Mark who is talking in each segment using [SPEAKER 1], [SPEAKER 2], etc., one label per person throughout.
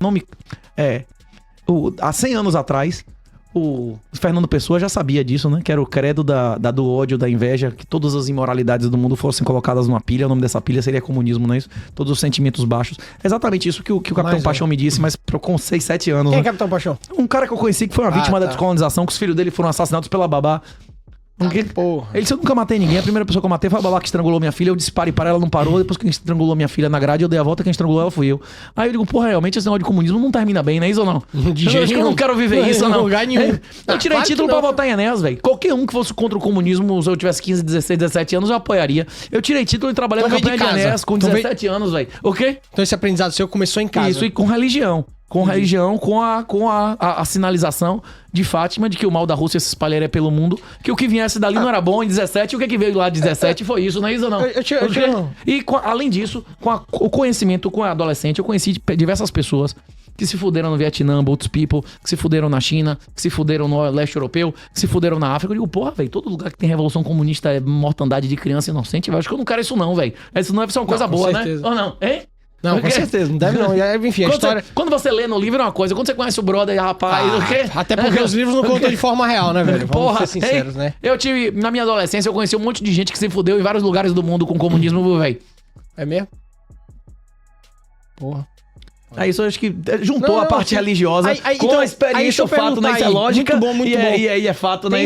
[SPEAKER 1] nome... há 100 anos atrás, o Fernando Pessoa já sabia disso, né? Que era o credo do ódio, da inveja, que todas as imoralidades do mundo fossem colocadas numa pilha. O nome dessa pilha seria comunismo, não é isso? Todos os sentimentos baixos. É exatamente isso que o Capitão Paixão me disse, mas com 6, 7 anos.
[SPEAKER 2] Quem é
[SPEAKER 1] né?
[SPEAKER 2] Capitão Paixão?
[SPEAKER 1] Um cara que eu conheci que foi uma vítima da descolonização, que os filhos dele foram assassinados pela babá.
[SPEAKER 2] Porra.
[SPEAKER 1] Ele disse, eu nunca matei ninguém. A primeira pessoa que eu matei foi a babá que estrangulou minha filha. Eu disse, pare, ela não parou. Depois que estrangulou minha filha na grade, eu dei a volta, quem estrangulou ela fui eu. Aí eu digo, porra, realmente esse negócio de comunismo não termina bem, não é isso ou não? Eu não quero viver isso ou não.
[SPEAKER 2] Lugar nenhum.
[SPEAKER 1] Eu tirei título pra votar em Enéas, velho. Qualquer um que fosse contra o comunismo, se eu tivesse 15, 16, 17 anos, eu apoiaria. Eu tirei título e trabalhei na campanha de Enéas com 17 anos, velho. O quê?
[SPEAKER 2] Então esse aprendizado seu começou em casa.
[SPEAKER 1] Isso, e com religião. Com religião, com a sinalização de Fátima de que o mal da Rússia se espalharia pelo mundo, que o que viesse dali não era bom em 17, e o que veio lá de 17 foi isso, não é isso ou não? E além disso, o conhecimento com a adolescente, eu conheci diversas pessoas que se fuderam no Vietnã, Boats People, que se fuderam na China, que se fuderam no leste europeu, que se fuderam na África. Eu digo, porra, velho, todo lugar que tem revolução comunista é mortandade de criança inocente, velho. Acho que eu não quero isso não, velho. Isso não deve ser uma coisa boa, né? Ou não? Hein?
[SPEAKER 2] Não, com certeza, não deve não. Enfim, a história...
[SPEAKER 1] Quando você lê no livro é uma coisa, quando você conhece o brother, rapaz, o quê?
[SPEAKER 2] Até porque os livros não contam de forma real, né, velho? Vamos ser sinceros, né?
[SPEAKER 1] Eu tive, na minha adolescência, eu conheci um monte de gente que se fudeu em vários lugares do mundo com comunismo, velho.
[SPEAKER 2] É mesmo? Porra.
[SPEAKER 1] É isso, eu acho que juntou a parte religiosa com
[SPEAKER 2] então,
[SPEAKER 1] a experiência, o fato, né? Isso é lógica.
[SPEAKER 2] Muito bom.
[SPEAKER 1] E aí é fato, né?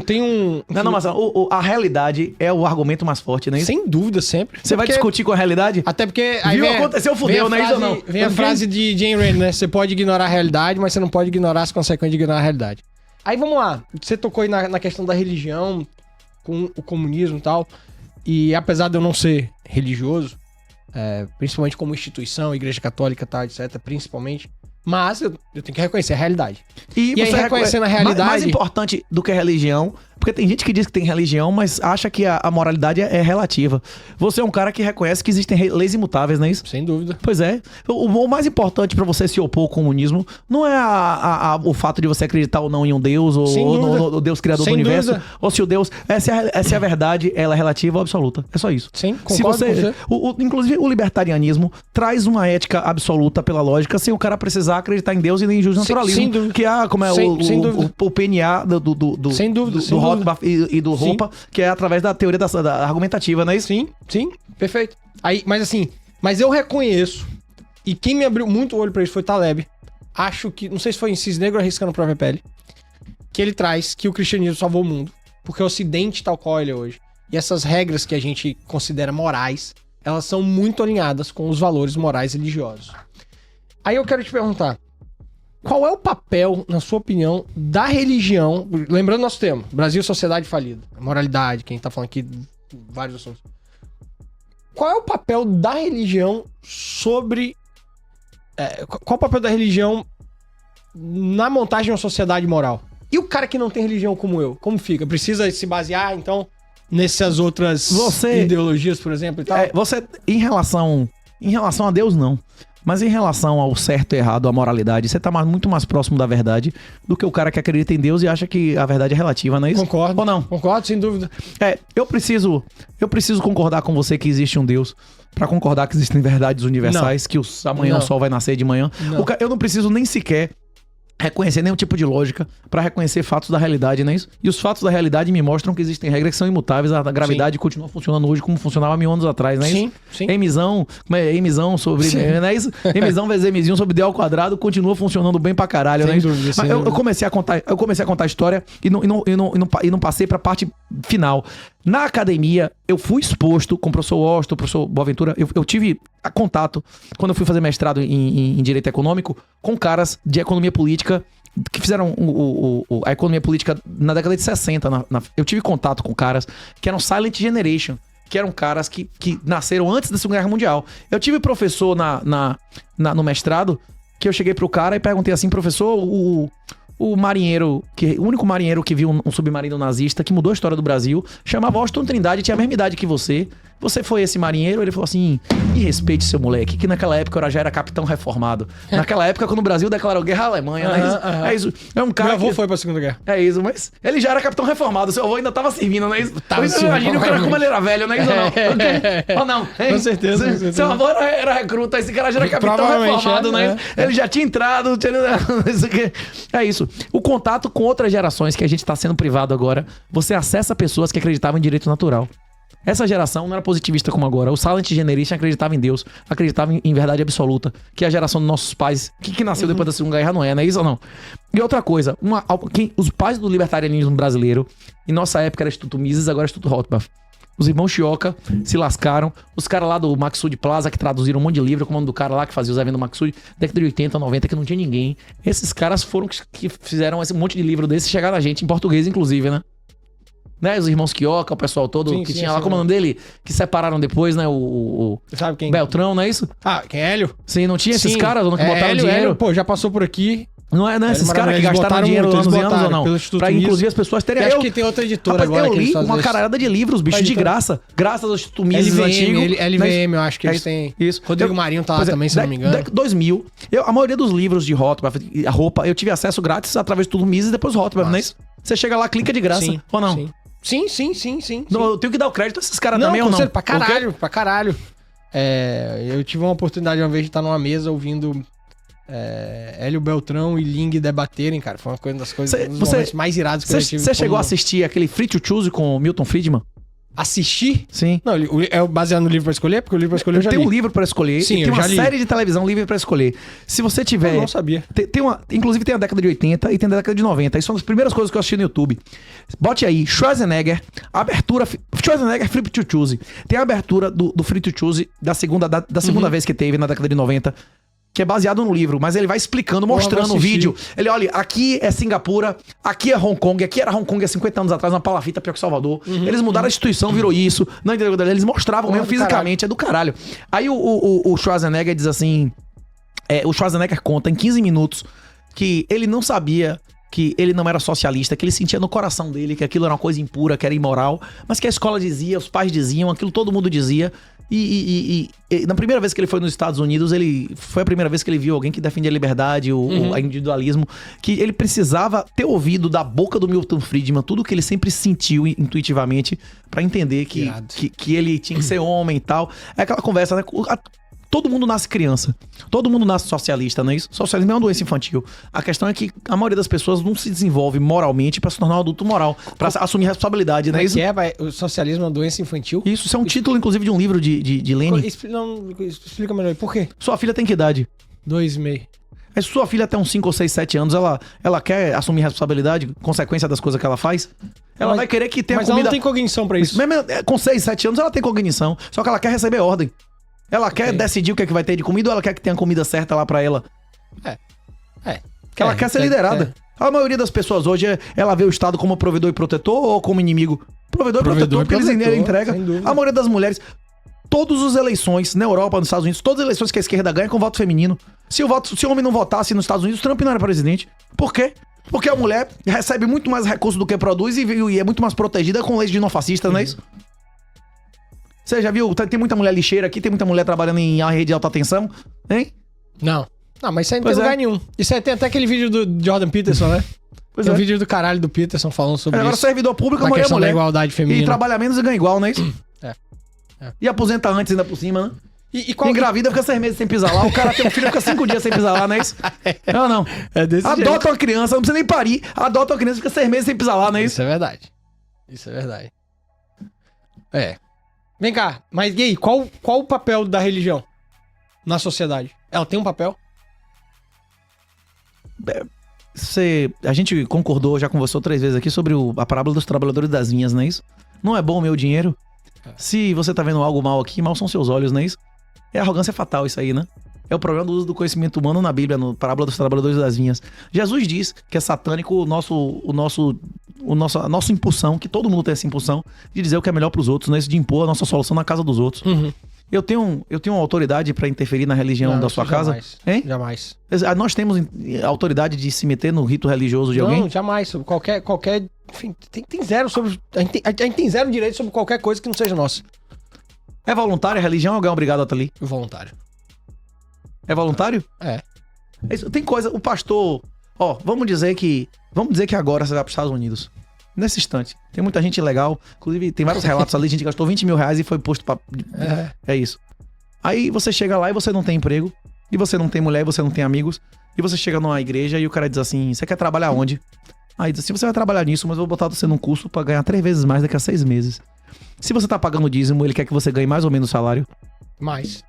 [SPEAKER 2] Tem um...
[SPEAKER 1] Não, mas a realidade é o argumento mais forte, né?
[SPEAKER 2] Sem dúvida, sempre.
[SPEAKER 1] Você vai discutir com a realidade?
[SPEAKER 2] Até porque...
[SPEAKER 1] Aconteceu, fudeu, não é isso ou não?
[SPEAKER 2] Vem a frase de Jane Rand, né? Você pode ignorar a realidade, mas você não pode ignorar as consequências de ignorar a realidade. Aí vamos lá. Você tocou aí na questão da religião, com o comunismo e tal. E apesar de eu não ser religioso, principalmente como instituição, Igreja Católica, tá, etc., principalmente. Mas eu tenho que reconhecer a realidade. E aí, reconhecendo a realidade...
[SPEAKER 1] Mais importante do que a religião... Porque tem gente que diz que tem religião, mas acha que a moralidade é relativa. Você é um cara que reconhece que existem leis imutáveis, não é isso?
[SPEAKER 2] Sem dúvida.
[SPEAKER 1] Pois é. O mais importante pra você se opor ao comunismo não é o fato de você acreditar ou não em um Deus, ou no Deus criador do universo, ou se o Deus... Se a verdade ela é relativa ou absoluta. É só isso.
[SPEAKER 2] Sim, concordo com você.
[SPEAKER 1] Inclusive, o libertarianismo traz uma ética absoluta pela lógica, sem o cara precisar acreditar em Deus e nem em justnaturalismo. Sem dúvida. Que é como é o PNA
[SPEAKER 2] sem dúvida.
[SPEAKER 1] Do Rothbard e do Ropa, que é através da teoria da argumentativa, não é isso?
[SPEAKER 2] Sim, perfeito. Aí, mas eu reconheço, e quem me abriu muito o olho pra isso foi Taleb. Acho que, não sei se foi em Cisnegro Arriscando a Própria Pele, que ele traz que o cristianismo salvou o mundo, porque o Ocidente tal qual ele é hoje. E essas regras que a gente considera morais, elas são muito alinhadas com os valores morais religiosos. Aí eu quero te perguntar, qual é o papel, na sua opinião, da religião? Lembrando nosso tema, Brasil, sociedade falida, moralidade, quem tá falando aqui, vários assuntos. Qual é o papel da religião sobre... qual o papel da religião na montagem de uma sociedade moral? E o cara que não tem religião como eu, como fica? Precisa se basear, então, nessas outras ideologias, por exemplo, e tal?
[SPEAKER 1] Em relação a Deus, não. Mas em relação ao certo e errado, à moralidade, você tá muito mais próximo da verdade do que o cara que acredita em Deus e acha que a verdade é relativa, não é isso?
[SPEAKER 2] Concordo.
[SPEAKER 1] Ou não?
[SPEAKER 2] Concordo, sem dúvida.
[SPEAKER 1] Eu preciso concordar com você que existe um Deus pra concordar que existem verdades universais, que amanhã o sol vai nascer de manhã. Eu não preciso nem sequer reconhecer nenhum tipo de lógica pra reconhecer fatos da realidade, não é isso? E os fatos da realidade me mostram que existem regras que são imutáveis, a gravidade continua funcionando hoje como funcionava 1000 anos atrás, não é isso?
[SPEAKER 2] Sim.
[SPEAKER 1] Emisão sobre... Não é isso? Emisão vezes emisinho sobre D ao quadrado continua funcionando bem pra caralho, não é isso? Mas eu comecei a contar a história e não passei pra parte final. Na academia, eu fui exposto com o professor Washington, o professor Boaventura, eu tive contato, quando eu fui fazer mestrado em Direito Econômico, com caras de economia política que fizeram a economia política na década de 60. Eu tive contato com caras que eram Silent Generation, que eram caras que nasceram antes da Segunda Guerra Mundial. Eu tive professor no mestrado, que eu cheguei pro cara e perguntei assim, professor, o único marinheiro que viu um submarino nazista que mudou a história do Brasil chamava Washington Trindade, tinha a mesma idade que você. Você foi esse marinheiro? Ele falou assim, e respeite seu moleque, que naquela época eu já era capitão reformado. Naquela época, quando o Brasil declarou guerra à Alemanha, né? É isso. É um cara
[SPEAKER 2] Meu avô foi pra Segunda Guerra.
[SPEAKER 1] É isso, mas ele já era capitão reformado, seu avô ainda tava servindo, não é isso? Imagina o cara como ele era velho, não é isso ou não? Ou não? Hein?
[SPEAKER 2] Com certeza.
[SPEAKER 1] Seu avô era recruta, esse cara já era capitão reformado, né? Ele já tinha entrado, é isso. O contato com outras gerações que a gente tá sendo privado agora, você acessa pessoas que acreditavam em direito natural. Essa geração não era positivista como agora. O Silent Generation acreditava em Deus, acreditava em verdade absoluta, que a geração dos nossos pais, que nasceu depois da Segunda Guerra, não é isso ou não? E outra coisa, os pais do libertarianismo brasileiro, em nossa época era Instituto Mises, agora é Instituto Rothbard. Os irmãos Chioca se lascaram. Os caras lá do Maxud Plaza, que traduziram um monte de livro, como o nome do cara lá que fazia os eventos do Maxud, década de 80, 90, que não tinha ninguém. Esses caras foram que fizeram esse monte de livro desse chegar na gente, em português inclusive, né? Os irmãos Chioca, o pessoal todo que tinha lá, como o nome dele, que separaram depois, né?
[SPEAKER 2] Sabe quem?
[SPEAKER 1] Beltrão, não é isso?
[SPEAKER 2] Ah, quem é Hélio?
[SPEAKER 1] Sim, não tinha esses caras que botaram dinheiro?
[SPEAKER 2] Hélio, pô, já passou por aqui.
[SPEAKER 1] Não é esses caras que gastaram dinheiro lá nos anos ou não? Pra inclusive as pessoas terem...
[SPEAKER 2] Eu acho que tem outra editora agora.
[SPEAKER 1] Eu li uma caralhada de livros, bicho, de graça. Graças aos Instituto Mises antigos.
[SPEAKER 2] LVM, eu acho que eles têm...
[SPEAKER 1] Isso.
[SPEAKER 2] Rodrigo Marinho tá lá também, se não me engano.
[SPEAKER 1] 2000. A maioria dos livros de Rothbard, a roupa, eu tive acesso grátis através do Instituto Mises e depois Rothbard, não é isso? Você chega lá, clica de graça, ou não?
[SPEAKER 2] Sim.
[SPEAKER 1] Não, eu tenho que dar o crédito a esses caras também, ou não?
[SPEAKER 2] Pra caralho. Eu tive uma oportunidade uma vez de estar numa mesa ouvindo Hélio Beltrão e Ling debaterem, cara. Foi uma das coisas momentos mais irados que eu tive.
[SPEAKER 1] Você chegou a assistir aquele Free to Choose com o Milton Friedman?
[SPEAKER 2] Assistir?
[SPEAKER 1] Sim.
[SPEAKER 2] Não, é baseado no livro pra escolher? Porque o livro pra escolher eu já li.
[SPEAKER 1] Tem um livro pra escolher.
[SPEAKER 2] Sim,
[SPEAKER 1] tem uma série de televisão livre pra escolher. Se você tiver...
[SPEAKER 2] Eu não sabia.
[SPEAKER 1] Inclusive tem a década de 80 e tem a década de 90. Isso são as primeiras coisas que eu assisti no YouTube. Bote aí, Schwarzenegger, abertura... Schwarzenegger Free to Choose. Tem a abertura do Free to Choose da segunda vez que teve na década de 90. Que é baseado no livro, mas ele vai explicando, mostrando o vídeo. Ele, olha, aqui é Singapura, aqui é Hong Kong, aqui era Hong Kong há 50 anos atrás, uma palafita pior que Salvador. Eles mudaram a instituição, virou isso. Não, eles mostravam mesmo fisicamente, é do caralho. Aí o Schwarzenegger diz assim... o Schwarzenegger conta em 15 minutos que ele não sabia que ele não era socialista, que ele sentia no coração dele que aquilo era uma coisa impura, que era imoral, mas que a escola dizia, os pais diziam, aquilo todo mundo dizia. E na primeira vez que ele foi nos Estados Unidos, foi a primeira vez que ele viu alguém que defendia a liberdade, o individualismo, que ele precisava ter ouvido da boca do Milton Friedman tudo que ele sempre sentiu intuitivamente pra entender que ele tinha que ser homem e tal. É aquela conversa, né? Todo mundo nasce criança. Todo mundo nasce socialista, não é isso? Socialismo é uma doença infantil. A questão é que a maioria das pessoas não se desenvolve moralmente pra se tornar um adulto moral, pra assumir responsabilidade, não é isso?
[SPEAKER 2] O socialismo é uma doença infantil?
[SPEAKER 1] Isso é um título, inclusive, de um livro de Lenin.
[SPEAKER 2] Explica melhor aí, por quê?
[SPEAKER 1] Sua filha tem que idade?
[SPEAKER 2] 2,5.
[SPEAKER 1] Se sua filha tem uns 5 ou 6, 7 anos, ela quer assumir responsabilidade, consequência das coisas que ela faz? Ela vai querer que tenha
[SPEAKER 2] comida...
[SPEAKER 1] Mas
[SPEAKER 2] ela não tem cognição pra isso.
[SPEAKER 1] Mesmo com 6, 7 anos, ela tem cognição. Só que ela quer receber ordem. Ela quer decidir o que é que vai ter de comida ou ela quer que tenha a comida certa lá pra ela? Que ela quer ser liderada. A maioria das pessoas hoje, ela vê o Estado como provedor e protetor ou como inimigo? Provedor e protetor, porque eles entregam. A maioria das mulheres... Todas as eleições na Europa, nos Estados Unidos, todas as eleições que a esquerda ganha é com voto feminino. Se o homem não votasse nos Estados Unidos, Trump não era presidente. Por quê? Porque a mulher recebe muito mais recursos do que produz e é muito mais protegida com leis de não fascistas, não é isso? Você já viu? Tem muita mulher lixeira aqui, tem muita mulher trabalhando em rede de alta tensão, hein?
[SPEAKER 2] Não, mas isso aí não tem lugar nenhum. Isso aí tem até aquele vídeo do Jordan Peterson, né? Tem um vídeo do caralho do Peterson falando sobre isso.
[SPEAKER 1] Agora servidor público, a mulher
[SPEAKER 2] da igualdade feminina.
[SPEAKER 1] E trabalha menos e ganha igual, não é isso? E aposenta antes ainda por cima, né? Engravida, fica 6 meses sem pisar lá. O cara tem um filho, fica 5 dias sem pisar lá, não é isso? Não.
[SPEAKER 2] É desse jeito.
[SPEAKER 1] Adota uma criança, não precisa nem parir. Adota uma criança, fica 6 meses sem pisar lá, não é isso?
[SPEAKER 2] Isso é verdade. Isso é verdade. Vem cá, mas e aí, qual o papel da religião na sociedade? Ela tem um papel?
[SPEAKER 1] A gente concordou, já conversou 3 vezes aqui sobre a parábola dos trabalhadores das vinhas, não é isso? Não é bom o meu dinheiro? Se você tá vendo algo mal aqui, mal são seus olhos, não é isso? É arrogância fatal isso aí, né? É o problema do uso do conhecimento humano na Bíblia, no parábola dos trabalhadores das vinhas. Jesus diz que é satânico a nossa impulsão, que todo mundo tem essa impulsão, de dizer o que é melhor pros outros, não é isso? De impor a nossa solução na casa dos outros. Eu tenho uma autoridade pra interferir na religião da sua casa? Hein?
[SPEAKER 2] Jamais.
[SPEAKER 1] Nós temos autoridade de se meter no rito religioso de alguém?
[SPEAKER 2] Não, jamais. Sobre qualquer... Enfim, tem zero sobre... A gente tem zero direito sobre qualquer coisa que não seja nossa.
[SPEAKER 1] É voluntário a religião ou alguém é obrigado a estar ali?
[SPEAKER 2] Voluntário.
[SPEAKER 1] É voluntário?
[SPEAKER 2] É.
[SPEAKER 1] Tem coisa, o pastor... Ó, vamos dizer que agora você vai para os Estados Unidos. Nesse instante. Tem muita gente legal. Inclusive, tem vários relatos ali. A gente gastou 20 mil reais e foi posto pra... É isso. Aí você chega lá e você não tem emprego. E você não tem mulher e você não tem amigos. E você chega numa igreja e o cara diz assim, você quer trabalhar onde? Aí diz assim, você vai trabalhar nisso, mas eu vou botar você num curso pra ganhar 3 vezes mais daqui a 6 meses. Se você tá pagando dízimo, ele quer que você ganhe mais ou menos o salário.
[SPEAKER 2] Mais.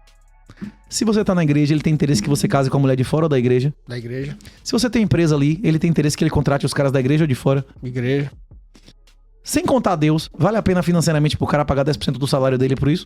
[SPEAKER 1] Se você tá na igreja, ele tem interesse que você case com a mulher de fora ou da igreja.
[SPEAKER 2] Da igreja.
[SPEAKER 1] Se você tem empresa ali, ele tem interesse que ele contrate os caras da igreja ou de fora.
[SPEAKER 2] Igreja.
[SPEAKER 1] Sem contar Deus, vale a pena financeiramente pro cara pagar 10% do salário dele por isso?